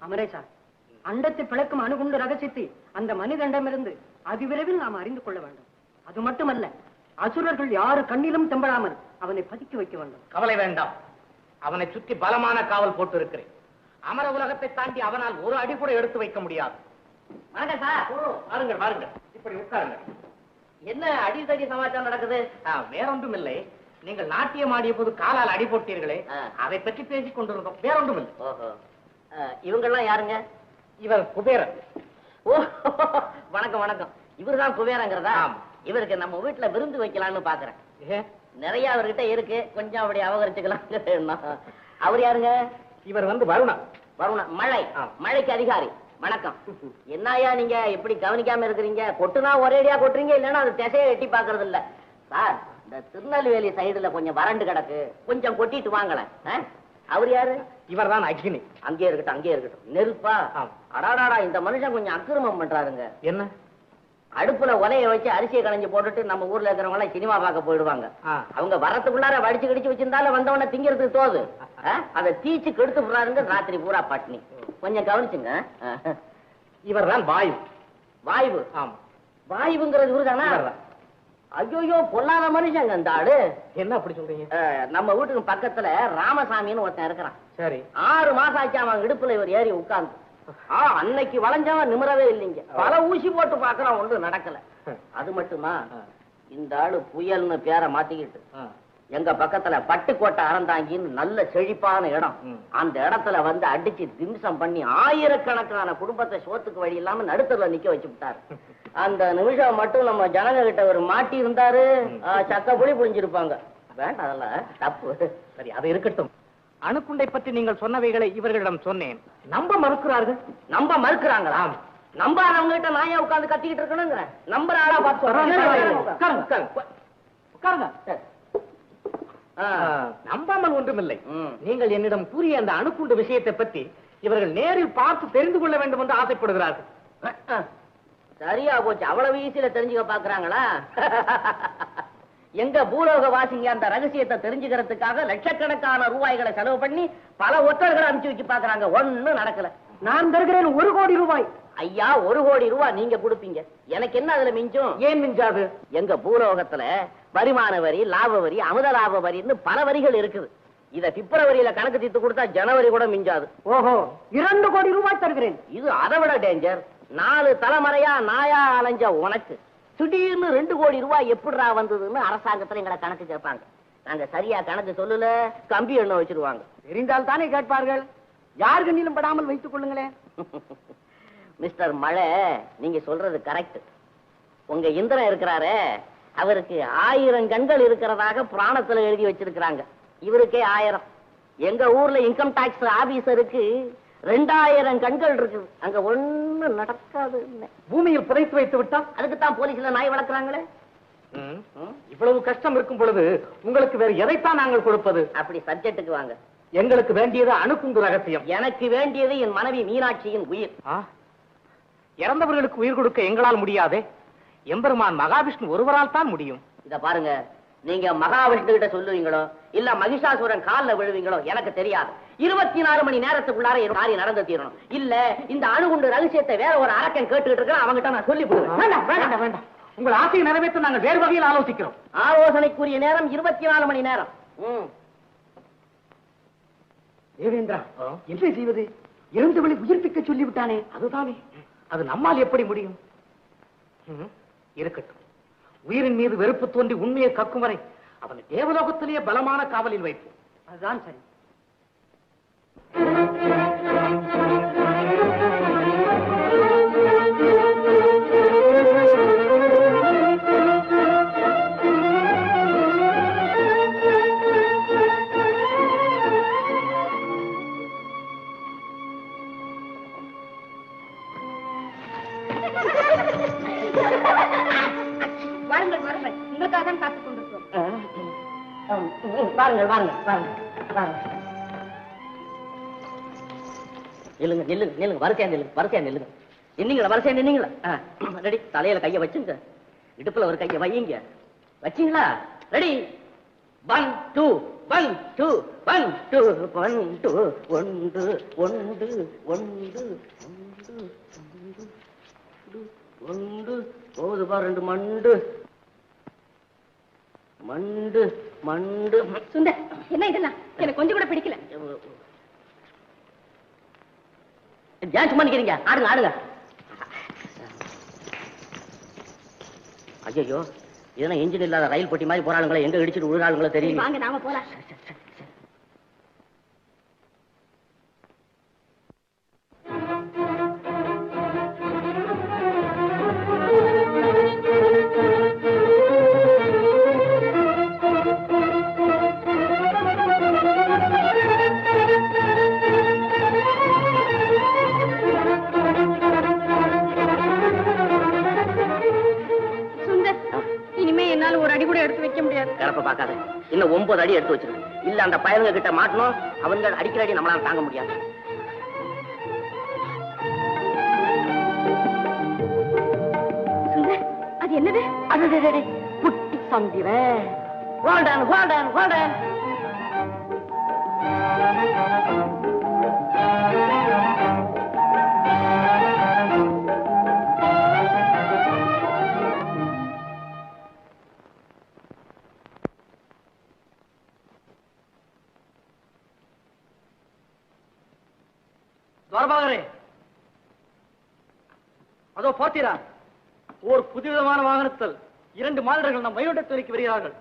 அமரேசா, அண்டத்தை பிளக்கும் அணுகுண்டு ரகசியத்தை அந்த மனிதனிடமிருந்து அதிவிரைவில் நாம் அறிந்து கொள்ள வேண்டும். அது மட்டுமல்ல, அசுரர்கள் யாரு கண்ணிலும் தெம்படாமல் அவனை பதுக்கி வைக்க வேண்டும். கவலை வேண்டாம், அவனை சுற்றி பலமான காவல் போட்டு இருக்கிறேன். அமர உலகத்தை தாண்டி அவனால் ஒரு அடி கூட எடுத்து வைக்க முடியாது. வணக்கம் சார். வாருங்கள் வாருங்கள், இப்படி உட்காருங்கள். என்ன அடிதடி சமாச்சாரம் நடக்குது? வேறொன்றும் இல்லை, நீங்கள் நாட்டியம் ஆடிய போது காலால் அடி போட்டீர்களே, அதை பற்றி பேசிக் கொண்டிருந்தோம். வேறொன்றும் இல்லை. ஓஹோ, இவங்கெல்லாம் யாருங்க? இவர் குபேரன். ஓ, வணக்கம் வணக்கம். இவர்தான் குபேரங்கிறதா? இவருக்கு நம்ம வீட்டுல விருந்து வைக்கலாம்னு பாக்குறேன். நிறைய அவர்கிட்ட இருக்கு, கொஞ்சம் அப்படி அபகரிச்சுக்கலாம். அவர் யாருங்க? இவர் வந்து வருணா. வருணா, மழைக்கு அதிகாரி. வணக்கம். என்னையா நீங்க எப்படி கவனிக்காம இருக்கிறீங்க? கொட்டுனா ஒரேடியா கொட்டுறீங்க, இல்லைன்னா அது திசையை எட்டி பாக்குறது இல்ல. சார், இந்த திருநெல்வேலி சைடுல கொஞ்சம் வறண்டு கிடக்கு, கொஞ்சம் கொட்டிட்டு வாங்கலாம். அவர் யாரு? இவர் தான் அக்னி. அங்கே இருக்கட்டும், அங்கே இருக்கட்டும். நெருப்பா? அடாடாடா, இந்த மனுஷன் கொஞ்சம் அக்கிரமம் பண்றாருங்க. என்ன? அடுப்புல உலைய வச்சு அரிசியை களைஞ்சு போட்டுட்டு நம்ம ஊர்ல இருக்கிறவங்க எல்லாம் சினிமா பார்க்க போயிடுவாங்க. அவங்க வரத்துக்குள்ளார வடிச்சு கடிச்சு வச்சிருந்தாலும் வந்தவன திங்கிறதுக்கு தோது. அதை தீச்சு கெடுத்து விடுறாருங்க, ராத்திரி பூரா பட்னி. கொஞ்சம் கவனிச்சுங்க. இவர் தான் வாயு. வாயு? ஆமா. வாயுங்கிறது இவருதானா? ஐயோ, பொல்லாத மனுஷங்க இந்த ஆளு. என்ன அப்படி சொல்றீங்க? நம்ம வீட்டுக்கு பக்கத்துல ராமசாமின்னு ஒருத்தன் இருக்கிறான். சரி. 6 மாசம் ஆச்சு அவன் இடுப்புல இவர் ஏறி உட்கார்ந்து. அன்னைக்கு வளைஞ்சவன் நிமிரவே இல்லைங்க. பல ஊசி போட்டு பாக்குறான், ஒன்றும் நடக்கல. அது மட்டுமா, இந்த ஆளு புயல்னு பேரை மாத்திக்கிட்டு எங்க பக்கத்துல பட்டுக்கோட்டை அறந்தாங்கின்னு நல்ல செழிப்பான இடம், அந்த இடத்துல வந்து அடிச்சு திம்சம் பண்ணி ஆயிரக்கணக்கான குடும்பத்தை சோத்துக்கு வழி இல்லாம நடுத்தர்ல நிக்க வச்சு விட்டாரு. அந்த நிமிஷம் மட்டும் நம்ம ஜனங்க கிட்ட ஒரு மாட்டி இருந்தாரு, சக்க புளி புளிஞ்சிருப்பாங்க. வேண்டாம், அதெல்லாம் தப்பு. சரி, அது இருக்கட்டும். அணுக்குண்டை பற்றி நீங்கள் சொன்னவைகளை இவர்களிடம் சொன்னேன். நம்ப மறுக்கிறார்கள். நம்ப மறுக்கிறாங்களா? நம்பாதவங்க கிட்ட நான் ஏன் உட்கார்ந்து கத்திக்கிட்டு இருக்கணுங்கிற? நம்புற ஆளா பார்த்து நம்பாமல் ஒன்றுமில்லை. நீங்கள் என்னிடம் கூறிய அந்த அணுக்குண்டு விஷயத்தை பற்றி இவர்கள் நேரில் பார்த்து தெரிந்து கொள்ள வேண்டும் என்று ஆசைப்படுகிறார்கள். சரியா போச்சு. அவ்வளவு ஈஸியில தெரிஞ்சுக்க பாக்குறாங்களா? எங்க பூலோக வாசிங்க அந்த ரகசியத்தை தெரிஞ்சுக்கிறதுக்காக லட்சக்கணக்கான ரூபாய்களை செலவு பண்ணி பல ஒற்றர்களை அனுப்பிச்சு வச்சு பாக்குறாங்க. ஒண்ணும் நடக்கல. நான் தருகிறேன் 1 கோடி ரூபாய். ஐயா, 1 கோடி ரூபாய் நீங்க கொடுப்பீங்க, எனக்கு என்ன அதுல மிஞ்சும்? ஏன் மிஞ்சாது? எங்க பூலோகத்துல வருமான வரி, லாப வரி, அமுத லாப வரின்னு பல வரிகள் இருக்குது. இத பிப்ரவரியில கணக்கு தீர்த்து கொடுத்தா ஜனவரி கூட மிஞ்சாது. ஓஹோ, 2 கோடி ரூபாய் தருகிறேன். இது அதை விட டேஞ்சர். 4 தலைமுறையா நாயா அலைஞ்ச உனக்கு திடீர்னு 2 கோடி ரூபாய் எப்படிடா வந்ததுன்னு அரசாங்கத்துல எங்களை கணக்கு கேட்பாங்க. நாங்க சரியா கணக்கு சொல்லல, கம்பி எண்ணெய் வச்சிருவாங்க. தெரிந்தால் தானே கேட்பார்கள். யார் கண்ணிலும் படாமல் வைத்துக் கொள்ளுங்களேன். மிஸ்டர் மழை, நீங்க சொல்றது கரெக்ட். உங்க இந்திரன் இருக்கிறாரே, அவருக்கு 1000 கண்கள் இருக்கிறதாக புராணத்துல எழுதி வச்சிருக்கிறாங்க. இவருக்கே 1000. எங்க ஊர்ல இன்கம் டாக்ஸ் ஆபீசருக்கு 2000 கண்கள் இருக்குது. அங்க ஒண்ணு நடக்காது. பூமியில் புதைத்து வைத்து விட்டா அதுக்குத்தான் போலீஸ்ல நாய் வளர்க்குறாங்களே. இவ்வளவு கஷ்டம் இருக்கும் பொழுது உங்களுக்கு வேற எதைத்தான் நாங்கள் கொடுப்பது? அப்படி சப்ஜெக்டுக்கு வாங்க. எங்களுக்கு வேண்டியது அணுக்குண்டு ரகசியம். எனக்கு வேண்டியது என் மனைவி மீனாட்சியின் உயிர். இறந்தவர்களுக்கு உயிர் கொடுக்க எங்களால் முடியாதே. எம்பெருமான் மகாவிஷ்ணு ஒருவரால் தான் முடியும். இத பாருங்க, நீங்க மகாவிஷ்ணு கிட்ட சொல்லுவீங்களோ இல்ல மகிஷாசுரன் காலில் விழுவீங்களோ எனக்கு தெரியாது. 24 மணி நேரத்துக்குள்ளார காரியம் நடந்து தீரணும். இல்ல இந்த அணுகுண்டு ரகசியத்தை வேற ஒரு அரக்கன் கேட்டுக்கிட்டு இருக்க, அவங்கிட்ட நான் சொல்லி போடுவேன். வேண்டாம் வேண்டாம், உங்கள் ஆசையை நிறைவேற்ற நாங்கள் வேறு வகையில் ஆலோசிக்கிறோம். ஆலோசனைக்குரிய நேரம் 24 மணி நேரம். தேவேந்திரா, என்ன செய்வது? இறந்தவளை உயிர்ப்பிக்க சொல்லிவிட்டானே. அதுதானே, அது நம்மால் எப்படி முடியும்? இருக்கட்டும், உயிரின் மீது வெறுப்பு தோன்றி உண்மையை கக்கும் வரை அவனை தேவலோகத்திலேயே பலமான காவலில் வைப்போம். அதுதான் சரி. வாருங்கள் வாருங்கள், உங்களுக்காக தான் காத்துக் கொண்டிருக்கிறோம். வாருங்கள் வாருங்கள் வாருங்கள் வாருங்கள். நில்லுங்க நில்லுங்க நில்லுங்க, வரிசையா நில்லுங்க, வரிசையா நில்லுங்க. நின்னீங்களா? வரிசையா நின்னீங்களா? ரெடி. தலையில கைய வச்சுங்க, இடுப்புல ஒரு கைய வையுங்க. வச்சீங்களா? ரெடி. 1 2 1 2 1 2 1 2 ஒன்று ஒன்று ஒன்று ஒன்று போகுது பாரு 2 மண்டு மண்டு மண்டு. சுந்தர், என்ன இதெல்லாம்? எனக்கு கொஞ்சம் கூட பிடிக்கல. ஏன் சும்மா நிக்கிறீங்க? ஆடுங்க ஆடுங்க. ஐயோ, இதெல்லாம் இன்ஜின் இல்லாத ரயில் பெட்டி மாதிரி போறாளுங்களே, எங்க இடிச்சிட்டு விழுறாளுங்களோ தெரியும். வாங்க நாம போலாம். இன்னும் 9 அடி எடுத்து வச்சிருக்கு. இல்ல அந்த பயலுங்க கிட்ட மாட்டணும், அவங்க அடிக்கிற அடி நம்மளால தாங்க முடியாது. அது என்னது? அடடடடே, குட்டி சந்திரன். Hold on hold on hold on. அதோ பார்த்தீரா, ஒரு புதுவிதமான வாகனத்தில் 2 மாதர்கள் நம் வைகுண்டத்துறைக்கு வருகிறார்கள்.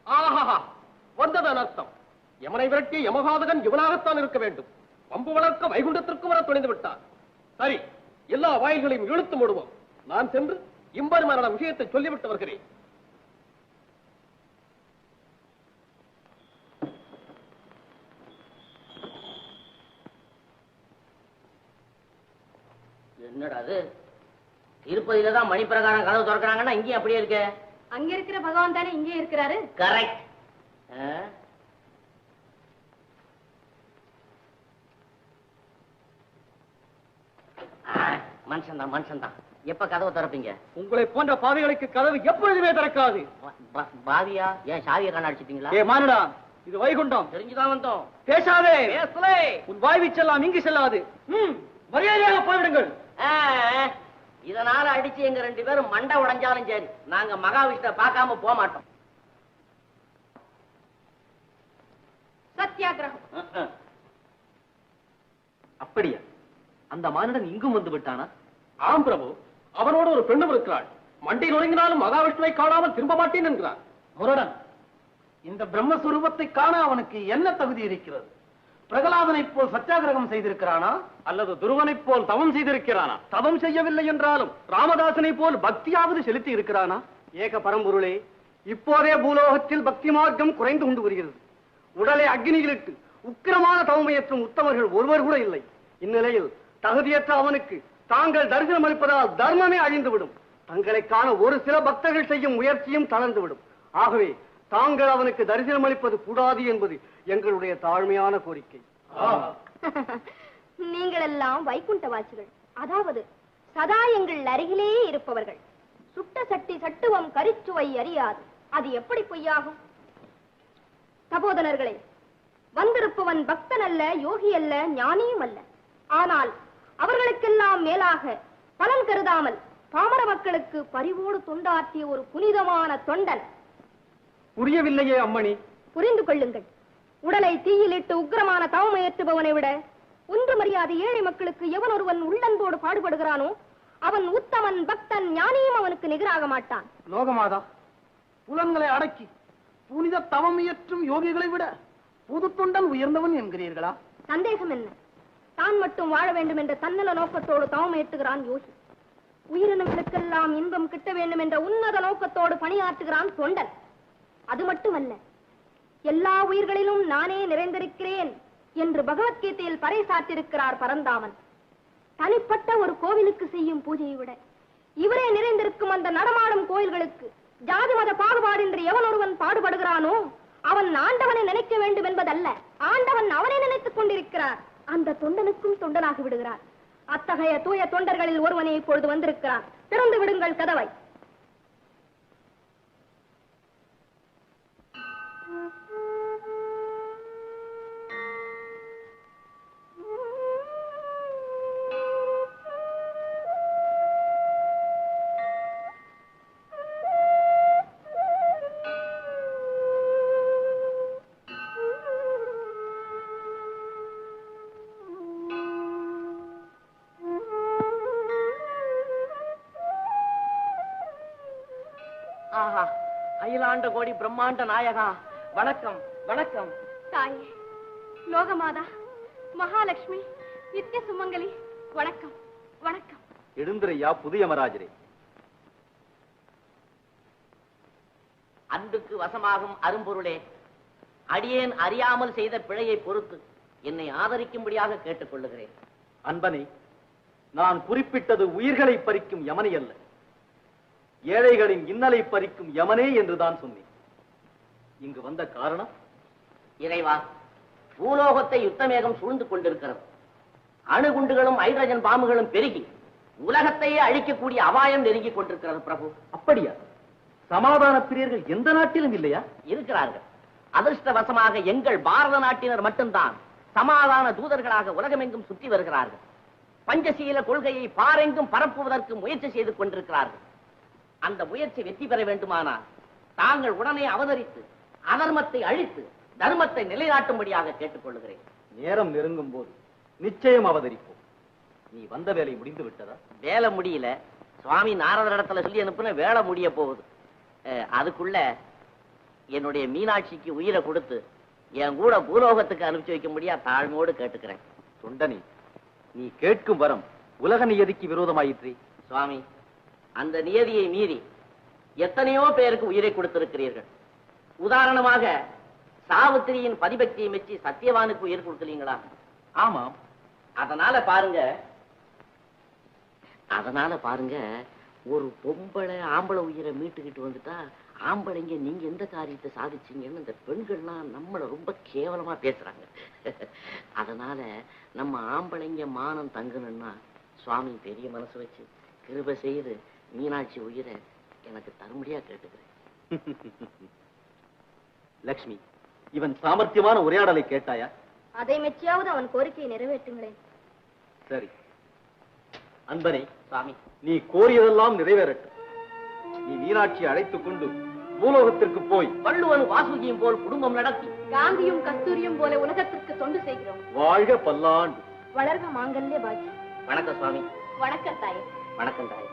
ஆஹா, வந்ததன் அர்த்தம் யமனை விரட்டிய யமகாதகன் இவனாகத்தான் இருக்க வேண்டும். பம்பு வளர்க்க வைகுண்டத்திற்கு வர துணிந்து விட்டார். சரி, எல்லா வாயில்களையும் இழுத்து மூடுவோம். நான் சென்று இம்பெருமான விஷயத்தை சொல்லிவிட்டு வருகிறேன். என்னடா அது? திருப்பதியில தான் மணி பிரகாரம் கதவு திறக்கிறாங்கன்னா இங்கேயும் அப்படியே இருக்கு. அங்க இருக்கிற பகவான் தானே இங்கே இருக்கிறாரு. கரெக்ட். மனுஷன் தான் மனுஷன் தான். எப்ப கதவை திறப்பீங்க? உங்களை போன்ற பாவிகளுக்கு கதவு எப்பொழுதுமே திறக்காது. பாவியா? ஏன் சாவியை கண்ணாடிச்சிட்டீங்களா? ஏ மானுடா, இது வைகுண்டம். தெரிஞ்சுதான் வந்தோம். பேசாதே. பேசலே. உன் வாய்வி செல்லாம் இங்கு செல்லாது. மரியாதையாக போய்விடுங்கள். இதனால அடிச்சு எங்க 2 பேரும் மண்டை உடைஞ்சாலும் சரி, நாங்க மகாவிஷ்ணு பார்க்காம போக மாட்டோம். சத்தியாகிரகம். அப்படியா? அந்த மானிடன் இங்கும் வந்து விட்டானா? ஆம் பிரபு, அவனோடு ஒரு பெண்ணும் இருக்கிறாள். மண்டை நுழைங்கினாலும் மகாவிஷ்ணுவை காணாமல் திரும்ப மாட்டேன் என்கிறார். முரடன், இந்த பிரம்மஸ்வரூபத்தை காண அவனுக்கு என்ன தகுதி இருக்கிறது? பிரகலாதனை போல் சத்தியாகிரகம் செய்திருக்கிறானா, அல்லது துருவனை போல் தவம் செய்திருக்கிறானா? தவம் செய்யவில்லை என்றாலும் ராமதாசனை போல் பக்தியாவது செலுத்தி இருக்கிறானா? ஏக பரம்பொருளே, இப்போதே பூலோகத்தில் பக்தி மார்க்கம் குறைந்து கொண்டு வருகிறது. உடலை அக்னியிலிட்டு உக்கிரமான தவமையற்றும் உத்தமர்கள் ஒருவர் கூட இல்லை. இந்நிலையில் தகுதியற்ற அவனுக்கு தாங்கள் தரிசனம் அளிப்பதால் தர்மமே அழிந்துவிடும். தங்களை காண ஒரு சில பக்தர்கள் செய்யும் முயற்சியும் தளர்ந்துவிடும். ஆகவே தாங்கள் அவனுக்கு தரிசனம் அளிப்பது கூடாது என்பது எங்களுடைய தாழ்மையான கோரிக்கை. நீங்கள் எல்லாம் வைகுண்டவாசிகள், அதாவது சதா எங்கள் அருகிலேயே இருப்பவர்கள். சுட்ட சட்டி சட்டுவம் கரிச்சுவை அறியாது, அது எப்படி பொய்யாகும்? சகோதரர்களே, வந்திருப்பவன் பக்தன் அல்ல, யோகி அல்ல, ஞானியும் அல்ல. ஆனால் அவர்களுக்கெல்லாம் மேலாக பலன் கருதாமல் பாமர மக்களுக்கு பரிவோடு தொண்டாற்றிய ஒரு புனிதமான தொண்டன். புரியவில்லையே அம்மணி. புரிந்து கொள்ளுங்கள். உடலை தீயிலிட்டு உக்கிரமான தவமையற்றுபவனை விட ஒன்று மரியாதை ஏழை மக்களுக்கு எவன் ஒருவன் உள்ளன்போடு பாடுபடுகிறானோ அவன் உத்தமன், பக்தன், ஞானியும் அவனுக்கு நிகராக மாட்டான். லோகமாதா, புலன்களை அடக்கி புனித தவமியற்றும் யோகிகளை விட புது தொண்டன் உயர்ந்தவன் என்கிறீர்களா? சந்தேகம் என்ன? தான் மட்டும் வாழ வேண்டும் என்ற தன்னல நோக்கத்தோடு தவமையற்றுகிறான் யோகி. உயிரினங்களுக்கெல்லாம் இன்பம் கிட்ட வேண்டும் என்ற உன்னத நோக்கத்தோடு பணியாற்றுகிறான் தொண்டன். அது மட்டுமல்ல, எல்லா உயிர்களிலும் நானே நிறைந்திருக்கிறேன் என்று பகவத்கீதையில் பறைசாற்றிருக்கிறார் பரந்தாமன். தனிப்பட்ட ஒரு கோவிலுக்கு செய்யும் பூஜையை விட இவரே நிறைந்திருக்கும் அந்த நடமாடும் கோயில்களுக்கு ஜாதி மத பாகுபாடின்றி எவன் ஒருவன் பாடுபடுகிறானோ அவன் ஆண்டவனை நினைக்க வேண்டும் என்பதல்ல, ஆண்டவன் அவனை நினைத்துக் கொண்டிருக்கிறார். அந்த தொண்டனுக்கும் தொண்டனாகி விடுகிறார். அத்தகைய தூய தொண்டர்களில் ஒருவனே இப்பொழுது வந்திருக்கிறான். திறந்து விடுங்கள் கதவை. அகிலாண்ட கோடி பிரம்மாண்ட நாயகா, வணக்கம் வணக்கம். தாயே, லோகமாதா, மகாலட்சுமி, நித்திய சுமங்கலி, வணக்கம் வணக்கம். எழுந்திரையா புதிய மராஜரே. அன்புக்கு வசமாகும் அரும்பொருளே, அடியேன் அறியாமல் செய்த பிழையை பொறுத்து என்னை ஆதரிக்கும்படியாக கேட்டுக் கொள்ளுகிறேன். அன்பனே, நான் குறிப்பிட்டது உயிர்களை பறிக்கும் யமனை அல்ல, ஏழைகளின் இன்னலை பறிக்கும் யமனே என்றுதான் சொன்னேன். இங்கு வந்த காரணம்? இறைவா, பூலோகத்தை யுத்தமேகம் சூழ்ந்து கொண்டிருக்கிறது. அணுகுண்டுகளும் ஹைட்ரஜன் பாம்புகளும் பெருகி உலகத்தையே அழிக்கக்கூடிய அபாயம் நெருங்கிக் கொண்டிருக்கிறது பிரபு. அப்படியா? சமாதான பிரியர்கள் எந்த நாட்டிலும் இல்லையா? இருக்கிறார்கள். அதிர்ஷ்டவசமாக எங்கள் பாரத நாட்டினர் மட்டும்தான் சமாதான தூதர்களாக உலகமெங்கும் சுற்றி வருகிறார்கள். பஞ்சசீல கொள்கையை பாரெங்கும் பரப்புவதற்கு முயற்சி செய்து கொண்டிருக்கிறார்கள். அந்த முயற்சி வெற்றி பெற வேண்டுமானால் தாங்கள் உடனே அவதரித்து அதர்மத்தை அழித்து தர்மத்தை நிலைநாட்டும்படியாக கேட்டுக்கொள்கிறேன். நேரம் நெருங்கும் போது நிச்சயம் அவதரிப்போம். நீ வந்த வேலை முடிந்து விட்டதா? வேலை முடியல. சுவாமி நாரதர் இடத்துல சொல்லி அனுப்புன வேலை முடிய போகுது. அதுக்குள்ள என்னுடைய மீனாட்சிக்கு உயிரை கொடுத்து என் கூட பூலோகத்துக்கு அனுப்பிச்சு வைக்க முடியா தாழ்மையோடு கேட்டுக்கிறேன். தொண்டனே, நீ கேட்கும் வரம் உலக நியதிக்கு விரோதமாயிற்று. சுவாமி, அந்த நியதியை மீறி எத்தனையோ பேருக்கு உயிரை கொடுத்திருக்கிறீர்கள். உதாரணமாக சாவித்திரியின் பதிபக்தியை மெச்சி சத்தியவானுக்கு உயிர் கொடுக்கலீங்களா? ஆமாம். அதனால பாருங்க ஒரு பொம்பளை ஆம்பளை உயிரை மீட்டுக்கிட்டு வந்துட்டா, ஆம்பளைங்க நீங்க எந்த காரியத்தை சாதிச்சீங்கன்னு இந்த பெண்கள்லாம் நம்மளை ரொம்ப கேவலமா பேசுறாங்க. அதனால நம்ம ஆம்பளைங்க மானம் தங்கணும்னா சுவாமி பெரிய மனசு வச்சு கிருபை செய்து மீனாட்சி உயிரை எனக்கு தரும்படியா கேட்டுக்கிறேன். லக்ஷ்மி, இவன் சாமர்த்தியமான உரையாடலை கேட்டாயா? அதை மெச்சியாவது அவன் கோரிக்கையை நிறைவேற்றுங்களேன். சரி அன்பனே, சுவாமி, நீ கோரியதெல்லாம் நிறைவேறட்டும். நீ மீனாட்சியை அழைத்துக் கொண்டு பூலோகத்திற்கு போய் வள்ளுவன் வாசுகியும் போல் குடும்பம் நடத்தி காந்தியும் கஸ்தூரியும் போல உலகத்திற்கு தொண்டு செய்கிறோம். வாழ்க பல்லாண்டு. வளர்க மாங்கல்ய பாக்கி. வணக்கம் சுவாமி. வணக்கம் தாயே. வணக்கம் தாயே.